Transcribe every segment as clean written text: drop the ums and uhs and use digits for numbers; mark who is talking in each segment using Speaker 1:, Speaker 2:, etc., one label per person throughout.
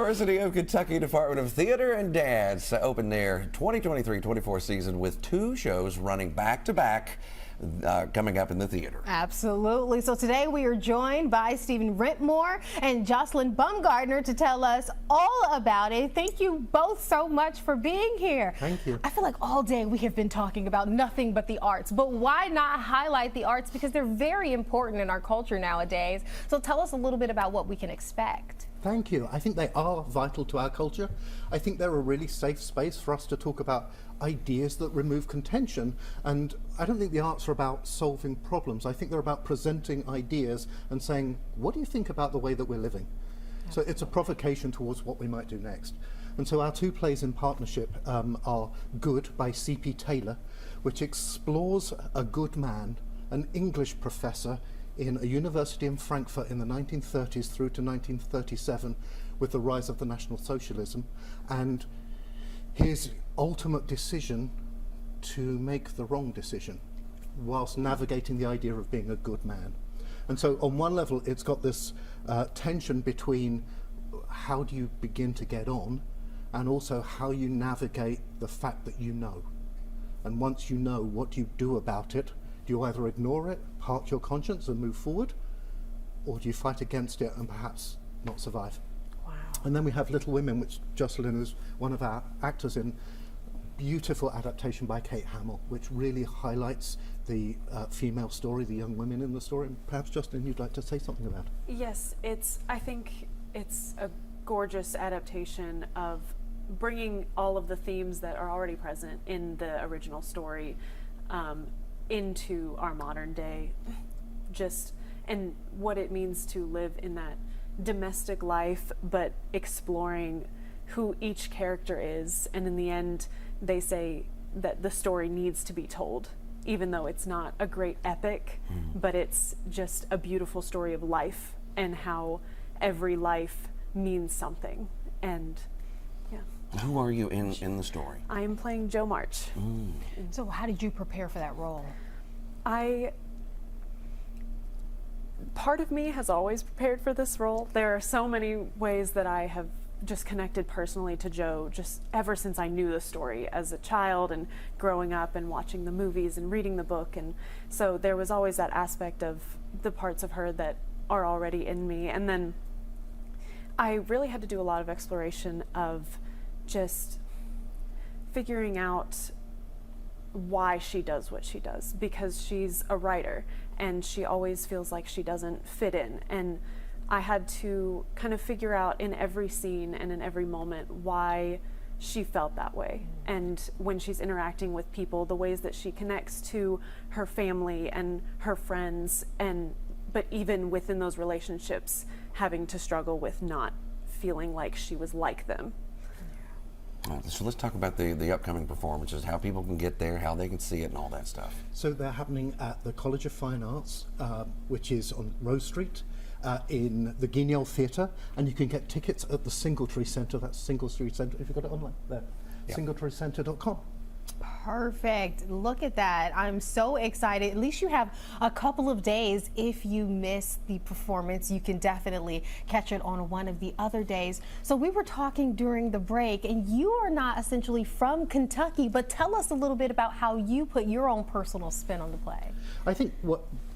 Speaker 1: University of Kentucky Department of Theater and Dance opened their 2023-24 season with 2 shows running back-to-back coming up in the theater.
Speaker 2: Absolutely. So today we are joined by Wrentmore and Joslyn Baumgardner to tell us all about it. Thank you both so much for being here.
Speaker 3: Thank you.
Speaker 2: I feel like all day we have been talking about nothing but the arts, but why not highlight the arts, because they're very important in our culture nowadays. So tell us a little bit about what we can expect.
Speaker 3: Thank you. I think they are vital to our culture. I think they're a really safe space for us to talk about ideas that remove contention. And I don't think the arts are about solving problems. I think they're about presenting ideas and saying, what do you think about the way that we're living? Absolutely. So it's a provocation towards what we might do next. And so our 2 plays in partnership are Good by C.P. Taylor, which explores a good man, an English professor in a university in Frankfurt in the 1930s through to 1937 with the rise of the National Socialism, and his ultimate decision to make the wrong decision whilst navigating the idea of being a good man. And so on one level it's got this tension between how do you begin to get on and also how you navigate the fact that you know. And once you know, what do you do about it? Do you either ignore it, part your conscience and move forward, or do you fight against it and perhaps not survive?
Speaker 2: Wow.
Speaker 3: And then we have Little Women, which Joslyn is one of our actors in. Beautiful adaptation by Kate Hamill, which really highlights the female story, the young women in the story. And perhaps, Joslyn, you'd like to say something about it?
Speaker 4: Yes, I think it's a gorgeous adaptation of bringing all of the themes that are already present in the original story into our modern day, and what it means to live in that domestic life, but exploring who each character is. And in the end, they say that the story needs to be told, even though it's not a great epic, but it's just a beautiful story of life and how every life means something. And yeah.
Speaker 1: Who are you in the story?
Speaker 4: I am playing Jo March.
Speaker 2: So how did you prepare for that role?
Speaker 4: Part of me has always prepared for this role. There are so many ways that I have just connected personally to Jo, just ever since I knew the story as a child and growing up and watching the movies and reading the book. And so there was always that aspect of the parts of her that are already in me. And then I really had to do a lot of exploration of just figuring out why she does what she does, because she's a writer and she always feels like she doesn't fit in. And I had to kind of figure out in every scene and in every moment why she felt that way. And when she's interacting with people, the ways that she connects to her family and her friends, but even within those relationships, having to struggle with not feeling like she was like them.
Speaker 1: So let's talk about the upcoming performances, how people can get there, how they can see it, and all that stuff.
Speaker 3: So they're happening at the College of Fine Arts, which is on Rose Street, in the Guignol Theatre, and you can get tickets at the Singletree Centre. That's Singletree Centre, if you've got it online, there, yep. Singletreecentre.com.
Speaker 2: Perfect. Look at that. I'm so excited. At least you have a couple of days. If you miss the performance, you can definitely catch it on one of the other days. So we were talking during the break, and you are not essentially from Kentucky, but tell us a little bit about how you put your own personal spin on the play.
Speaker 3: I think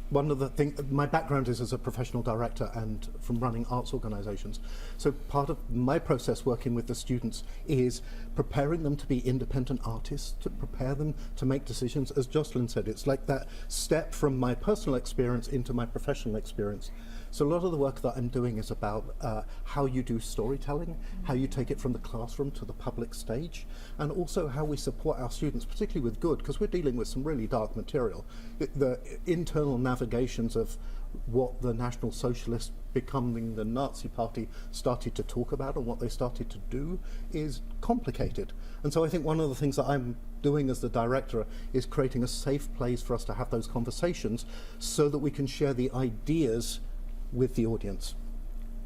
Speaker 3: one of the things, my background is as a professional director and from running arts organisations. So part of my process working with the students is preparing them to be independent artists, to prepare them to make decisions. As Joslyn said, it's like that step from my personal experience into my professional experience. So a lot of the work that I'm doing is about how you do storytelling, how you take it from the classroom to the public stage, and also how we support our students, particularly with Good, because we're dealing with some really dark material. The internal navigations of what the National Socialists becoming the Nazi Party started to talk about and what they started to do is complicated. And so I think one of the things that I'm doing as the director is creating a safe place for us to have those conversations so that we can share the ideas with the audience.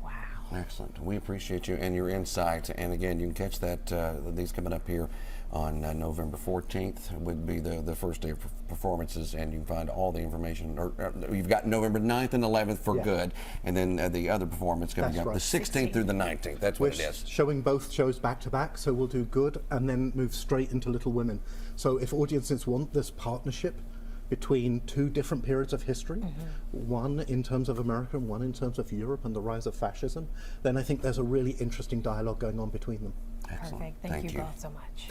Speaker 2: Wow.
Speaker 1: Excellent. We appreciate you and your insight. And again, you can catch these coming up here on November 14th would be the first day of performances, and you can find all the information. Or you've got November 9th and 11th for good, and then the other performance coming
Speaker 3: That's
Speaker 1: up
Speaker 3: right.
Speaker 1: the 16th through the 19th. That's what it is.
Speaker 3: Showing both shows back to back, so we'll do Good and then move straight into Little Women. So if audiences want this partnership between two different periods of history, one in terms of America and one in terms of Europe and the rise of fascism, then I think there's a really interesting dialogue going on between them.
Speaker 1: Excellent.
Speaker 2: Perfect. Thank you both so much.